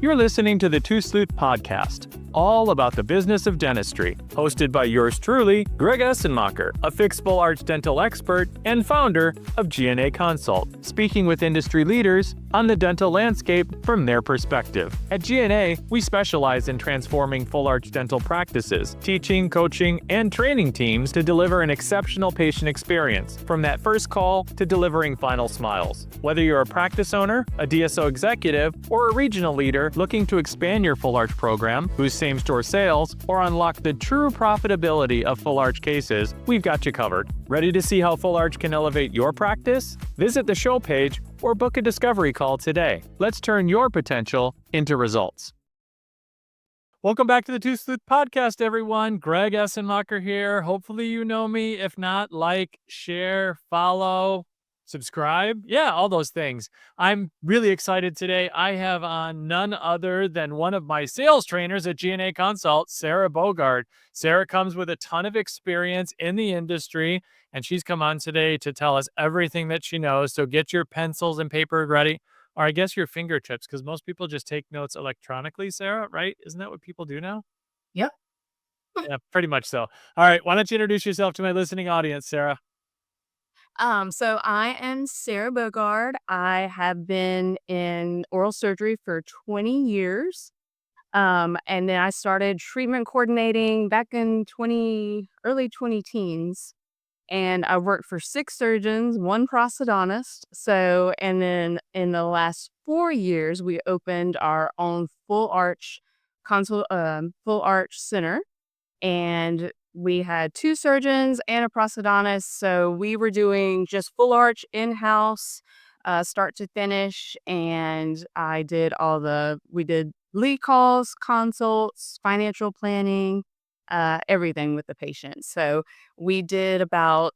You're listening to the Tooth Sleuth Podcast, all about the business of dentistry, hosted by yours truly, Greg Essenmacher, a fixed full arch dental expert and founder of GnA Consult, speaking with industry leaders on the dental landscape from their perspective. At GnA, we specialize in transforming full arch dental practices, teaching, coaching, and training teams to deliver an exceptional patient experience, from that first call to delivering final smiles. Whether you're a practice owner, a DSO executive, or a regional leader looking to expand your full arch program, boost same-store sales, or unlock the true profitability of full arch cases, we've got you covered. Ready to see how full arch can elevate your practice? Visit the show page or book a discovery call today. Let's turn your potential into results. Welcome back to the Tooth Sleuth Podcast, everyone. Greg Essenmacher here. Hopefully you know me. If not, like, share, follow, subscribe. Yeah, all those things. I'm really excited today. I have on none other than one of my sales trainers at GnA Consult, Sarah Bogard. Sarah comes with a ton of experience in the industry, and she's come on today to tell us everything that she knows. So get your pencils and paper ready, or I guess your fingertips, because most people just take notes electronically, Sarah, right? Isn't that what people do now? Yep. Yeah, pretty much so. All right, why don't you introduce yourself to my listening audience, Sarah? So I am Sarah Bogard. I have been in oral surgery for 20 years. And then I started treatment coordinating back in early 20 teens. And I worked for 6 surgeons, 1 prosthodontist. And then in the last 4 years, we opened our own full arch center. And we had 2 surgeons and a prosthodontist. So we were doing just full arch in-house, start to finish. And we did lead calls, consults, financial planning, everything with the patient. So we did about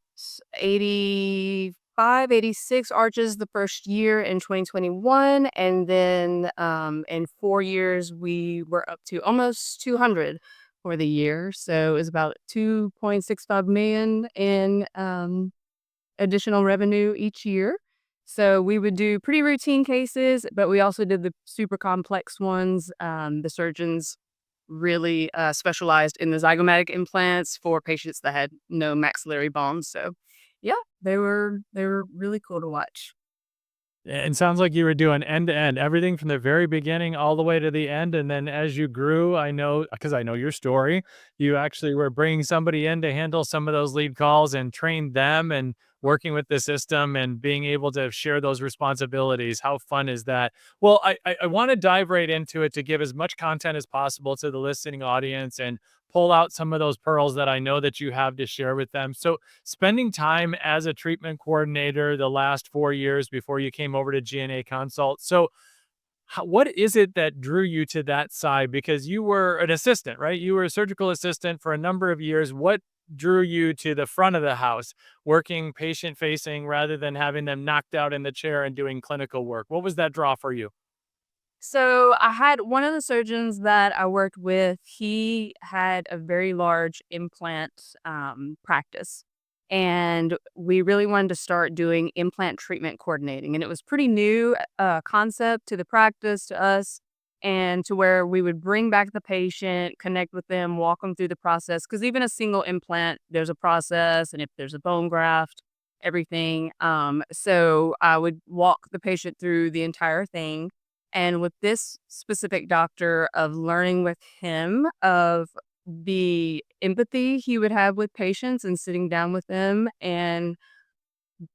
86 arches the first year in 2021. And then in 4 years, we were up to almost 200 for the year. So it was about $2.65 million in additional revenue each year. So we would do pretty routine cases, but we also did the super complex ones. The surgeons really specialized in the zygomatic implants for patients that had no maxillary bones. So yeah, they were really cool to watch. And sounds like you were doing end-to-end, everything from the very beginning all the way to the end. And then as you grew, I know, because I know your story, you actually were bringing somebody in to handle some of those lead calls and train them and working with the system and being able to share those responsibilities. How fun is that? Well, I want to dive right into it to give as much content as possible to the listening audience and pull out some of those pearls that I know that you have to share with them. So spending time as a treatment coordinator the last 4 years before you came over to GnA Consult. So what is it that drew you to that side? Because you were an assistant, right? You were a surgical assistant for a number of years. What drew you to the front of the house, working patient facing rather than having them knocked out in the chair and doing clinical work? What was that draw for you? So I had one of the surgeons that I worked with, he had a very large implant practice. And we really wanted to start doing implant treatment coordinating. And it was pretty new concept to the practice, to us, and to where we would bring back the patient, connect with them, walk them through the process. Because even a single implant, there's a process. And if there's a bone graft, everything. So I would walk the patient through the entire thing. And with this specific doctor, of learning with him of the empathy he would have with patients and sitting down with them, and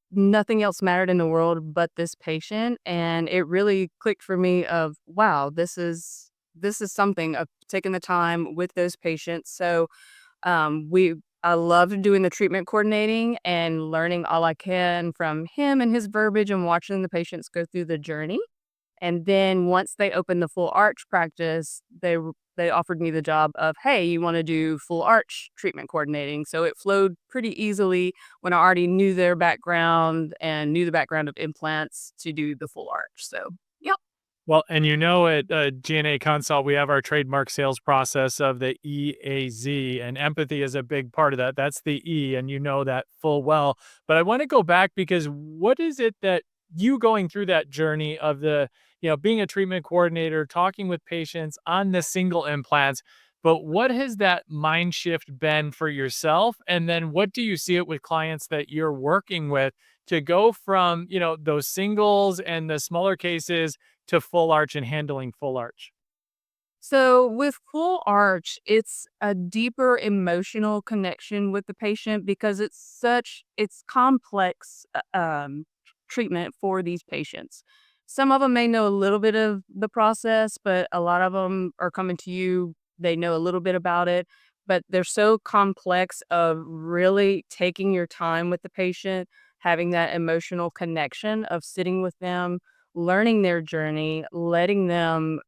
nothing else mattered in the world but this patient. And it really clicked for me of, wow, this is something of taking the time with those patients. So I loved doing the treatment coordinating and learning all I can from him and his verbiage and watching the patients go through the journey. And then once they opened the full arch practice, they offered me the job of, hey, you want to do full arch treatment coordinating? So it flowed pretty easily when I already knew their background and knew the background of implants to do the full arch. So, yep. Well, and at GnA Consult, we have our trademark sales process of the EAZ, and empathy is a big part of that. That's the E, and you know that full well. But I want to go back, because what is it that you going through that journey of being a treatment coordinator, talking with patients on the single implants, but what has that mind shift been for yourself? And then what do you see it with clients that you're working with to go from, those singles and the smaller cases to full arch and handling full arch? So with full arch, it's a deeper emotional connection with the patient because it's complex treatment for these patients. Some of them may know a little bit of the process, but a lot of them are coming to you. They know a little bit about it, but they're so complex of really taking your time with the patient, having that emotional connection of sitting with them, learning their journey, letting them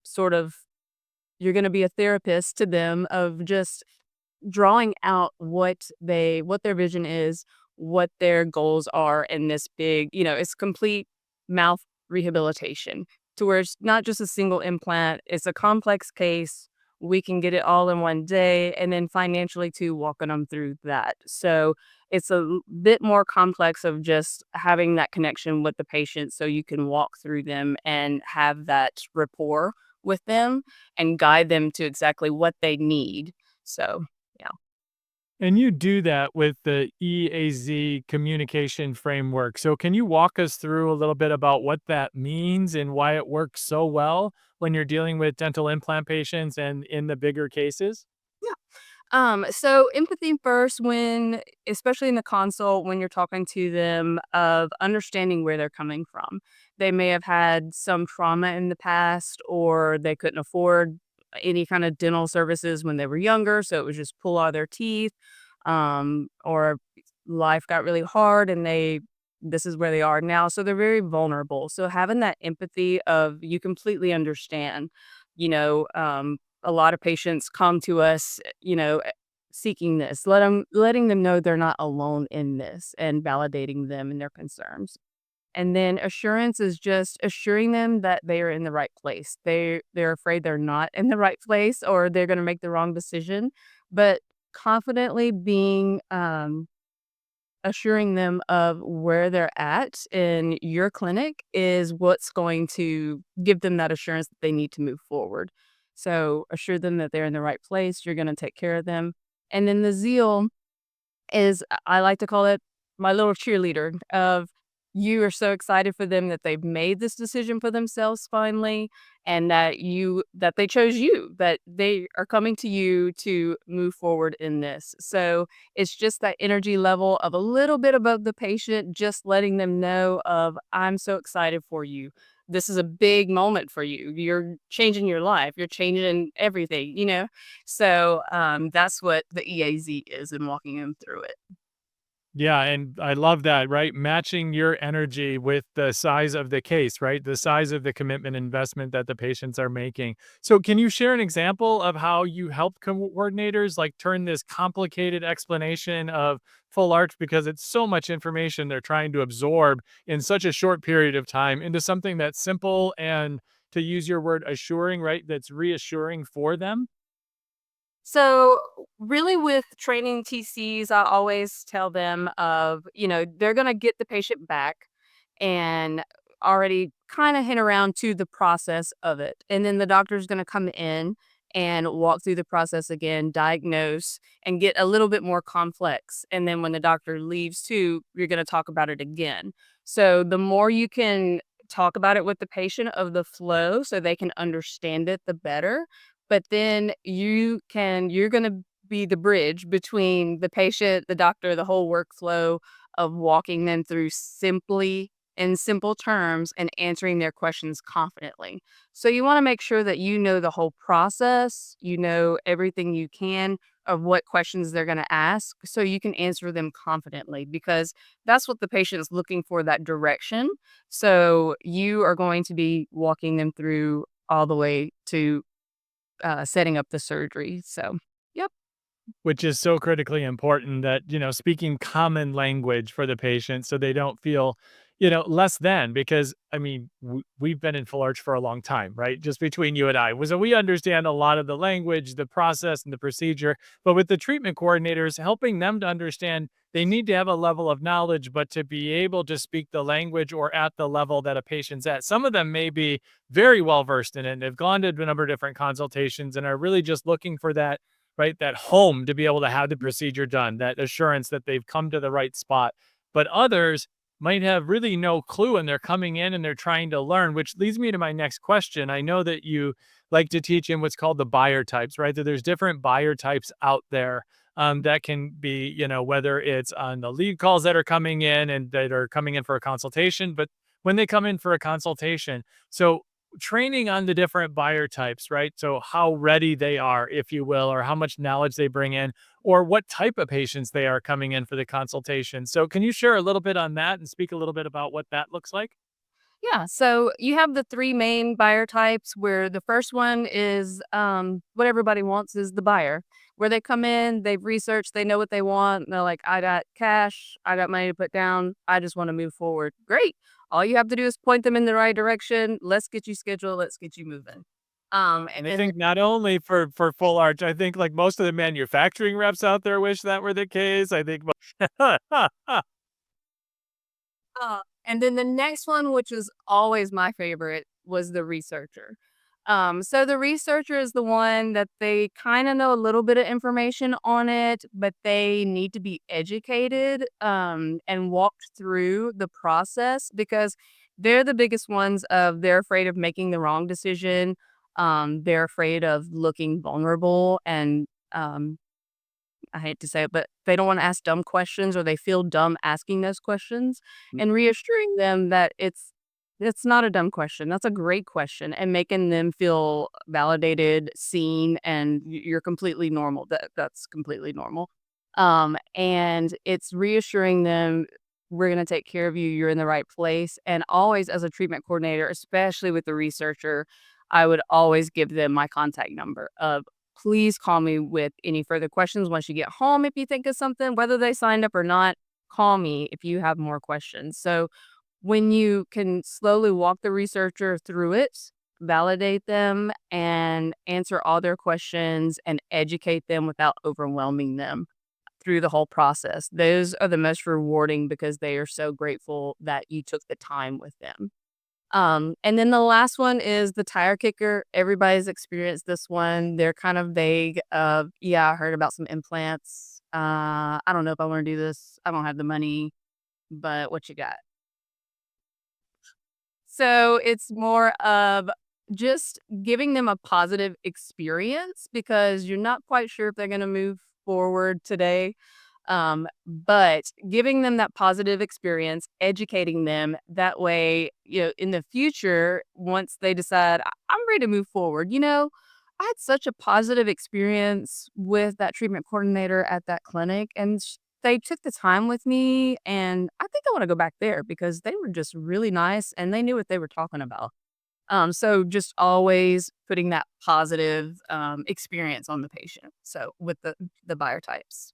sort of you're gonna be a therapist to them of just drawing out what their vision is, what their goals are in this it's complete mouth rehabilitation to where it's not just a single implant, it's a complex case. We can get it all in one day and then financially too, walking them through that. So it's bit more complex of just having that connection with the patient so you can walk through them and have that rapport with them and guide them to exactly what they need. So, yeah. And you do that with the EAZ communication framework. So, can you walk us through a little bit about what that means and why it works so well when you're dealing with dental implant patients and in the bigger cases? Yeah. So empathy first when especially in the consult when you're talking to them of understanding where they're coming from. They may have had some trauma in the past or they couldn't afford any kind of dental services when they were younger, so it was just pull out their teeth. Or life got really hard and this is where they are now. So they're very vulnerable. So having that empathy of you completely understand, you know, um, a lot of patients come to us, seeking this, letting them know they're not alone in this and validating them and their concerns. And then assurance is just assuring them that they are in the right place. They're afraid they're not in the right place or they're going to make the wrong decision, but confidently being assuring them of where they're at in your clinic is what's going to give them that assurance that they need to move forward. So assure them that they're in the right place. You're going to take care of them. And then the zeal is I like to call it my little cheerleader of you are so excited for them that they've made this decision for themselves finally and that they chose you, that they are coming to you to move forward in this. So it's just that energy level of a little bit above the patient, just letting them know of I'm so excited for you. This is a big moment for you. You're changing your life. You're changing everything. So that's what the EAZ is and walking them through it. Yeah, and I love that, right? Matching your energy with the size of the case, right? The size of the commitment investment that the patients are making. So, can you share an example of how you help coordinators like turn this complicated explanation of full arch because it's so much information they're trying to absorb in such a short period of time into something that's simple and, to use your word, assuring, right? That's reassuring for them? So, really, with training TCs, I always tell them they're going to get the patient back and already kind of hint around to the process of it. And then the doctor's going to come in and walk through the process again, diagnose, and get a little bit more complex. And then when the doctor leaves, too, you're going to talk about it again. So, the more you can talk about it with the patient of the flow so they can understand it, the better but then you're gonna be the bridge between the patient, the doctor, the whole workflow of walking them through simply in simple terms and answering their questions confidently. So you wanna make sure that you know the whole process, you know everything you can of what questions they're gonna ask so you can answer them confidently because that's what the patient is looking for, that direction. So you are going to be walking them through all the way to setting up the surgery. So, yep. Which is so critically important that, speaking common language for the patient so they don't feel, less than because I mean, we've been in full arch for a long time, right? Just between you and I. So we understand a lot of the language, the process and the procedure, but with the treatment coordinators, helping them to understand they need to have a level of knowledge, but to be able to speak the language or at the level that a patient's at. Some of them may be very well versed in it and have gone to a number of different consultations and are really just looking for that, right? That home to be able to have the procedure done, that assurance that they've come to the right spot. But others might have really no clue and they're coming in and they're trying to learn, which leads me to my next question. I know that you like to teach in what's called the buyer types, right? That there's different buyer types out there, that can be, whether it's on the lead calls that are coming in and that are coming in for a consultation, but when they come in for a consultation. So training on the different buyer types, right? So how ready they are, if you will, or how much knowledge they bring in, or what type of patients they are coming in for the consultation. So can you share a little bit on that and speak a little bit about what that looks like? Yeah, so you have the 3 main buyer types where the first one is, what everybody wants is the buyer, where they come in, they've researched, they know what they want, and they're like, "I got cash, I got money to put down, I just wanna move forward." Great. All you have to do is point them in the right direction, let's get you scheduled, let's get you moving. And And I then think not only for full arch, I think like most of the manufacturing reps out there wish that were the case. I think and then the next one, which is always my favorite, was the researcher. So the researcher is the one that they kind of know a little bit of information on it, but they need to be educated and walked through the process because they're the biggest ones of they're afraid of making the wrong decision. They're afraid of looking vulnerable and I hate to say it, but they don't wanna ask dumb questions or they feel dumb asking those questions, and reassuring them that it's not a dumb question, that's a great question, and making them feel validated, seen, and you're completely normal, that's completely normal. And it's reassuring them, "We're gonna take care of you, you're in the right place," and always as a treatment coordinator, especially with the researcher, I would always give them my contact number of please call me with any further questions once you get home if you think of something, whether they signed up or not, call me if you have more questions. So when you can slowly walk the researcher through it, validate them, and answer all their questions and educate them without overwhelming them through the whole process, those are the most rewarding because they are so grateful that you took the time with them. And then the last one is the tire kicker. Everybody's experienced this one. They're kind of vague of, yeah, I heard about some implants. I don't know if I want to do this. I don't have the money, but what you got? So it's more of just giving them a positive experience because you're not quite sure if they're going to move forward today. But giving them that positive experience, educating them that way, in the future, once they decide I'm ready to move forward, I had such a positive experience with that treatment coordinator at that clinic and they took the time with me and I think I want to go back there because they were just really nice and they knew what they were talking about. So just always putting that positive experience on the patient. So with the buyer types.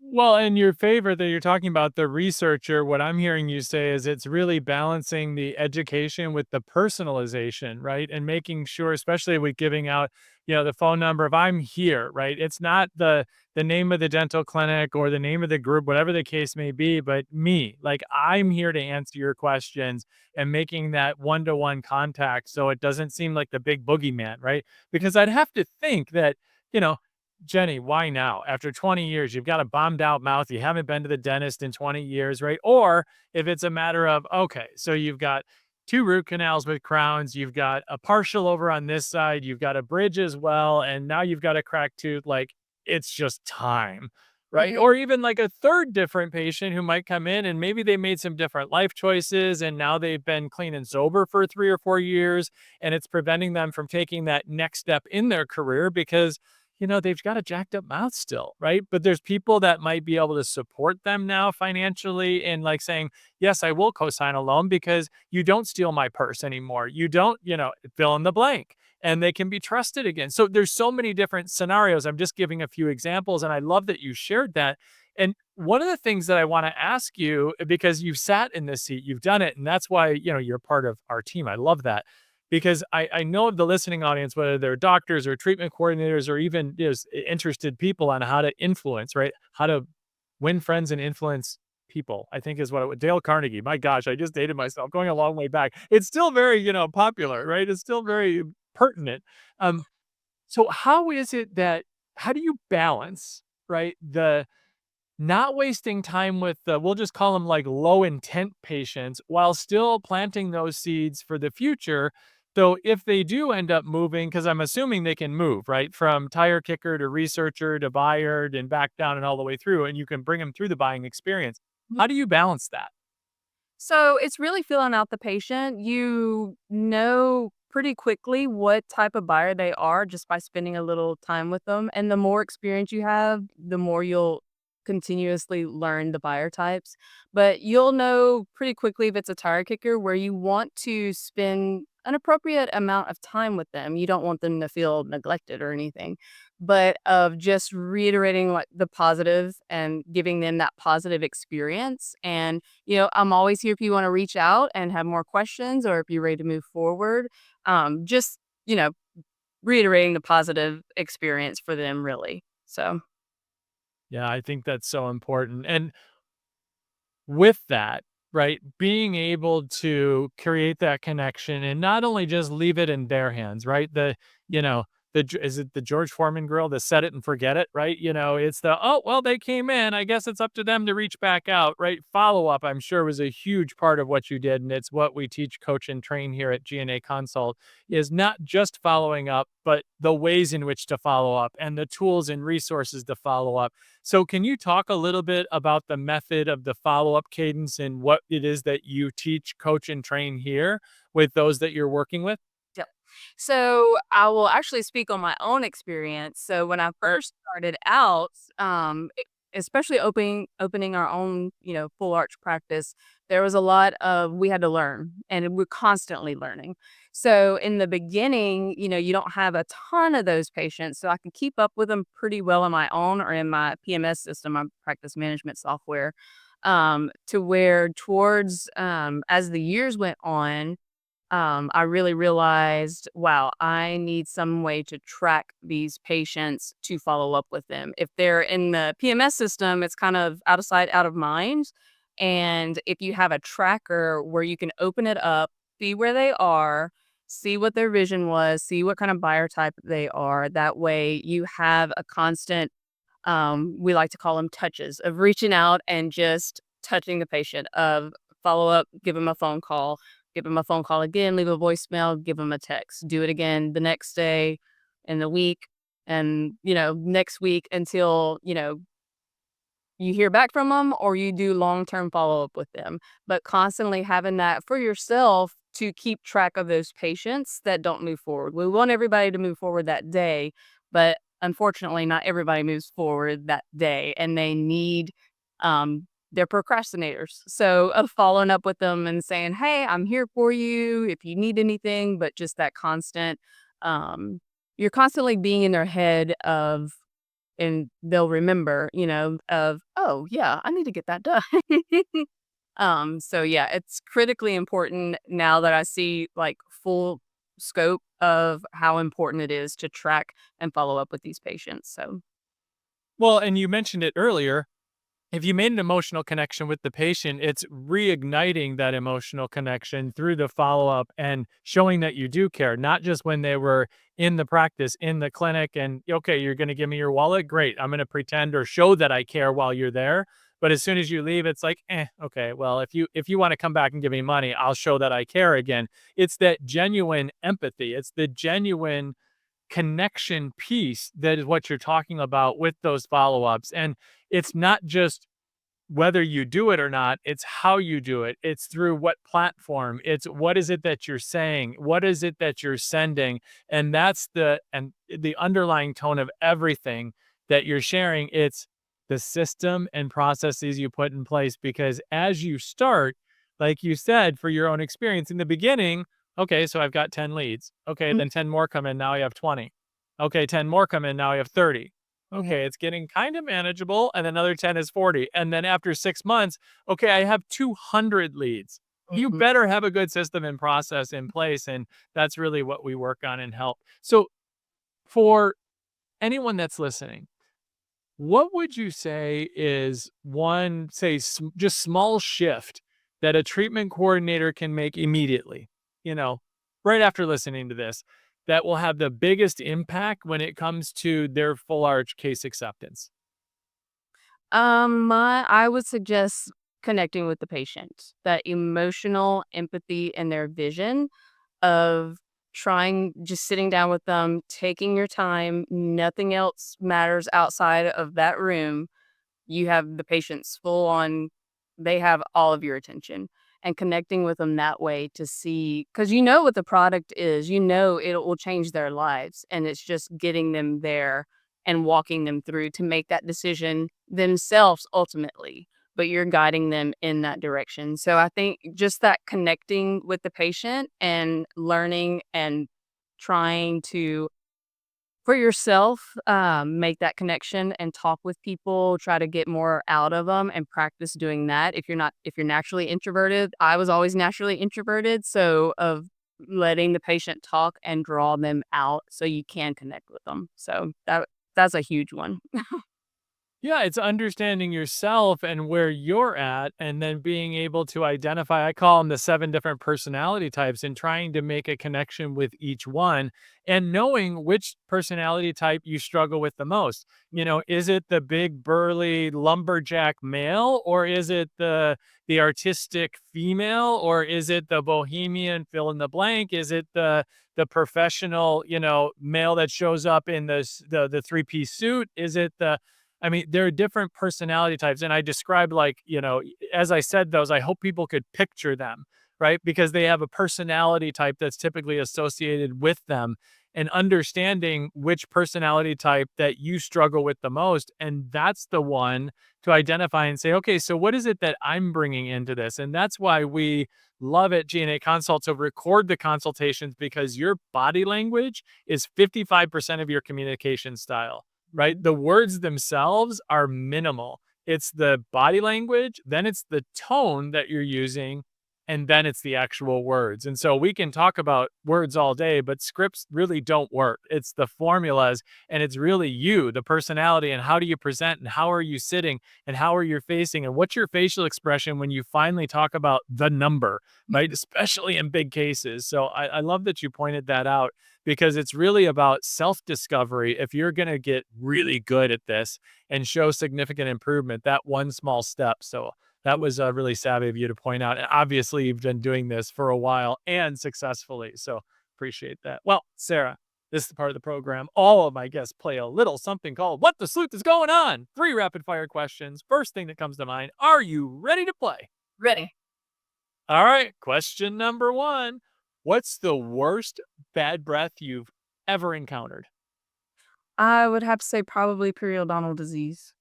Well, in your favor that you're talking about the researcher, what I'm hearing you say is it's really balancing the education with the personalization, right? And making sure, especially with giving out, the phone number of I'm here, right? It's not the name of the dental clinic or the name of the group, whatever the case may be, but me, like I'm here to answer your questions and making that one-to-one contact so it doesn't seem like the big boogeyman, right? Because I'd have to think that, you know, Jenny, why now? After 20 years, you've got a bombed out mouth. You haven't been to the dentist in 20 years, right? Or if it's a matter of, okay, so you've got two root canals with crowns, you've got a partial over on this side, you've got a bridge as well, and now you've got a cracked tooth. Like it's just time, right? Mhm. Or even like a third different patient who might come in and maybe they made some different life choices and now they've been clean and sober for 3 or 4 years and it's preventing them from taking that next step in their career because they've got a jacked up mouth still, right? But there's people that might be able to support them now financially and like saying, yes, I will co-sign a loan because you don't steal my purse anymore. You don't, fill in the blank and they can be trusted again. So there's so many different scenarios. I'm just giving a few examples and I love that you shared that. And one of the things that I want to ask you, because you've sat in this seat, you've done it, and that's why, you're part of our team. I love that because I know of the listening audience, whether they're doctors or treatment coordinators or even interested people on how to influence, right? How to win friends and influence people, I think is what Dale Carnegie. My gosh, I just dated myself going a long way back. It's still very, popular, right? It's still very pertinent. Um, so how do you balance, right? The not wasting time with we'll just call them like low intent patients while still planting those seeds for the future. So if they do end up moving, because I'm assuming they can move, right? From tire kicker to researcher to buyer and back down and all the way through, and you can bring them through the buying experience. How do you balance that? So it's really feeling out the patient. You know pretty quickly what type of buyer they are just by spending a little time with them. And the more experience you have, the more you'll continuously learn the buyer types. But you'll know pretty quickly if it's a tire kicker where you want to spend an appropriate amount of time with them. You don't want them to feel neglected or anything, but of just reiterating like the positive and giving them that positive experience. And I'm always here if you want to reach out and have more questions or if you're ready to move forward. Just, you know, reiterating the positive experience for them, really. So, Yeah, I think that's so important. And with that, right, being able to create that connection and not only just leave it in their hands, right? You know, is it the George Foreman grill, the set it and forget it, right? It's oh, well, they came in. I guess it's up to them to reach back out, right? Follow up, I'm sure, was a huge part of what you did. And it's what we teach, coach, and train here at GnA Consult is not just following up, but the ways in which to follow up and the tools and resources to follow up. So can you talk a little bit about the method of the follow-up cadence and what it is that you teach, coach, and train here with those that you're working with? yep. So I will actually speak on my own experience. So when I first started out, especially opening our own, full arch practice, there was a lot of we had to learn, and we're constantly learning. So in the beginning, you don't have a ton of those patients, so I can keep up with them pretty well on my own or in my PMS system, my practice management software. To where towards as the years went on, I really realized, wow, I need some way to track these patients to follow up with them. If they're in the PMS system, it's kind of out of sight, out of mind. And if you have a tracker where you can open it up, see where they are, see what their vision was, see what kind of buyer type they are, that way you have a constant, we like to call them touches of reaching out and just touching the patient, of follow up, give them a phone call again, leave a voicemail, give them a text, do it again the next day and the week and, next week until, you hear back from them or you do long-term follow-up with them. But constantly having that for yourself to keep track of those patients that don't move forward. We want everybody to move forward that day, but unfortunately, not everybody moves forward that day and they need, they're procrastinators. So of following up with them and saying, "Hey, I'm here for you if you need anything," but just that constant, um, you're constantly being in their head of, and they'll remember, of, "Oh, yeah, I need to get that done." So yeah, it's critically important now that I see like full scope of how important it is to track and follow up with these patients. So, Well, and you mentioned it earlier. If you made an emotional connection with the patient, it's reigniting that emotional connection through the follow-up and showing that you do care, not just when they were in the practice, in the clinic, and okay, you're going to give me your wallet. Great. I'm going to pretend or show that I care while you're there. But as soon as you leave, it's like, okay, well, if you want to come back and give me money, I'll show that I care again. It's that genuine empathy. It's the genuine connection piece that is what you're talking about with those follow-ups. And it's not just whether you do it or not, it's how you do it. It's through what platform. It's what is it that you're saying? What is it that you're sending? And that's the underlying tone of everything that you're sharing. It's the system and processes you put in place because as you start, like you said, for your own experience in the beginning, okay, so I've got 10 leads. Okay, mm, then 10 more come in. Now I have 20. Okay, 10 more come in. Now I have 30. mhm, Okay, it's getting kind of manageable. And another 10 is 40. And then after 6 months, okay, I have 200 leads. You mhm. better have a good system and process in place. And that's really what we work on and help. So for anyone that's listening, what would you say is one, say, just small shift that a treatment coordinator can make immediately, you know, right after listening to this, that will have the biggest impact when it comes to their full arch case acceptance? I would suggest connecting with the patient, that emotional empathy and their vision of just sitting down with them, taking your time, nothing else matters outside of that room. You have the patient's full on, they have all of your attention, and connecting with them that way to see, because you know what the product is, you know it will change their lives, and it's just getting them there and walking them through to make that decision themselves ultimately, but you're guiding them in that direction. So I think just that connecting with the patient and learning and trying to for yourself, make that connection and talk with people, try to get more out of them and practice doing that. If you're naturally introverted, I was always naturally introverted, so of letting the patient talk and draw them out so you can connect with them. So that's a huge one. Yeah, it's understanding yourself and where you're at, and then being able to identify, I call them the 7 different personality types, and trying to make a connection with each one, and knowing which personality type you struggle with the most. Is it the big burly lumberjack male, or is it the artistic female, or is it the bohemian fill in the blank? Is it the professional, male that shows up in the three-piece suit? Is it the I mean, there are different personality types. And I described, like, as I said those, I hope people could picture them, right? Because they have a personality type that's typically associated with them, and understanding which personality type that you struggle with the most. And that's the one to identify and say, okay, so what is it that I'm bringing into this? And that's why we love at GnA Consult to record the consultations, because your body language is 55% of your communication style, right? The words themselves are minimal. It's the body language, then it's the tone that you're using, and then it's the actual words. And so we can talk about words all day, but scripts really don't work. It's the formulas, and it's really you, the personality, and how do you present, and how are you sitting, and how are you facing, and what's your facial expression when you finally talk about the number, right? Especially in big cases. So I love that you pointed that out, because it's really about self-discovery. If you're going to get really good at this and show significant improvement, that one small step. So that was really savvy of you to point out. And obviously, you've been doing this for a while and successfully. So appreciate that. Well, Sarah, this is the part of the program. All of my guests play a little something called What the Sleuth is Going On? 3 rapid fire questions. First thing that comes to mind. Are you ready to play? Ready. All right. Question number 1. What's the worst bad breath you've ever encountered? I would have to say probably periodontal disease.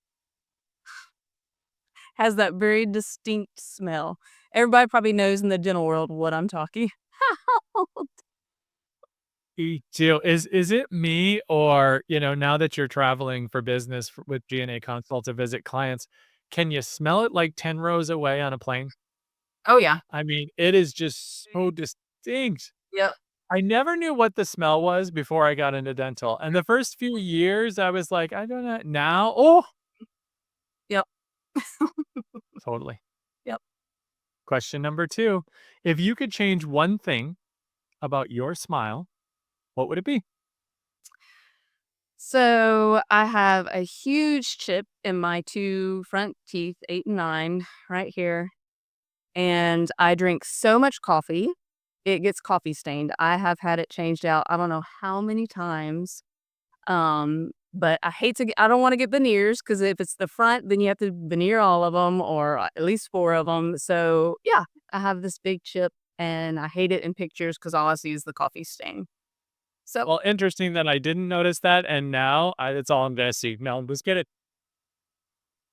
Has that very distinct smell. Everybody probably knows in the dental world what I'm talking. Me too. Is it me, or, now that you're traveling for business with GnA Consult to visit clients, can you smell it like 10 rows away on a plane? Oh, yeah. I mean, it is just so distinct. Yep. I never knew what the smell was before I got into dental. And the first few years, I was like, I don't know. Now, oh, Yep. totally. Yep. Question number 2. If you could change one thing about your smile, what would it be? So I have a huge chip in my 2 front teeth, 8 and 9, right here. And I drink so much coffee, it gets coffee stained. I have had it changed out I don't know how many times. But I don't wanna get veneers, because if it's the front, then you have to veneer all of them, or at least 4 of them. So, yeah, I have this big chip, and I hate it in pictures because all I see is the coffee stain. So, Well, interesting that I didn't notice that, and now it's all I'm gonna see. Now, let's get it.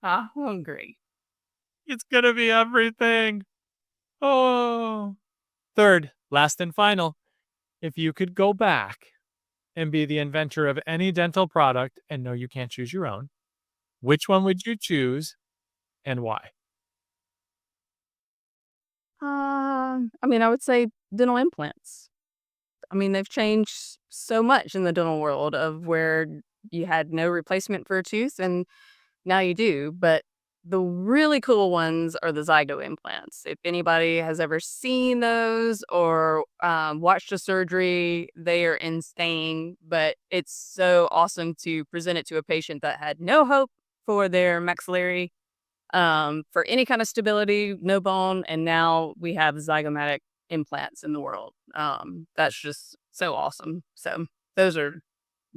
I'm hungry. It's gonna be everything. Oh. Third, last and final. If you could go back and be the inventor of any dental product, and no, you can't choose your own, which one would you choose and why? I mean, I would say dental implants. I mean, they've changed so much in the dental world of where you had no replacement for a tooth, and Now you do, but the really cool ones are the zygo implants. If anybody has ever seen those or watched a surgery, they are insane, but it's so awesome to present it to a patient that had no hope for their maxillary, for any kind of stability, no bone, and now we have zygomatic implants in the world. That's just so awesome. So those are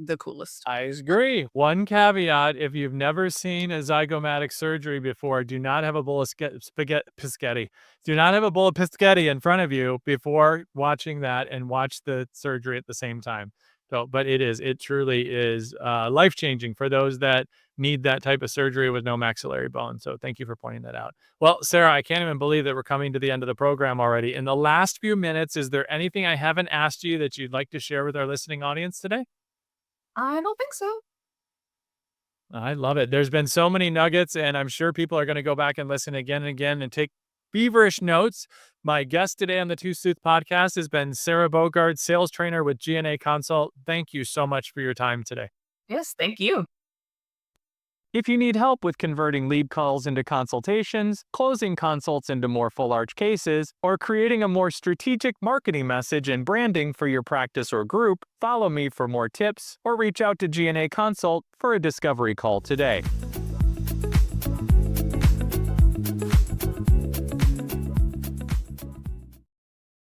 the coolest. I agree. One caveat, if you've never seen a zygomatic surgery before, do not have a bowl of spaghetti. Do not have a bowl of piscetti in front of you before watching that and watch the surgery at the same time. So, but it truly is life-changing for those that need that type of surgery with no maxillary bone. So thank you for pointing that out. Well, Sarah, I can't even believe that we're coming to the end of the program already. In the last few minutes, is there anything I haven't asked you that you'd like to share with our listening audience today? I don't think so. I love it. There's been so many nuggets, and I'm sure people are going to go back and listen again and again and take feverish notes. My guest today on the Tooth Sleuth podcast has been Sarah Bogard, sales trainer with GnA Consult. Thank you so much for your time today. Yes, thank you. If you need help with converting lead calls into consultations, closing consults into more full arch cases, or creating a more strategic marketing message and branding for your practice or group, follow me for more tips or reach out to GnA Consult for a discovery call today.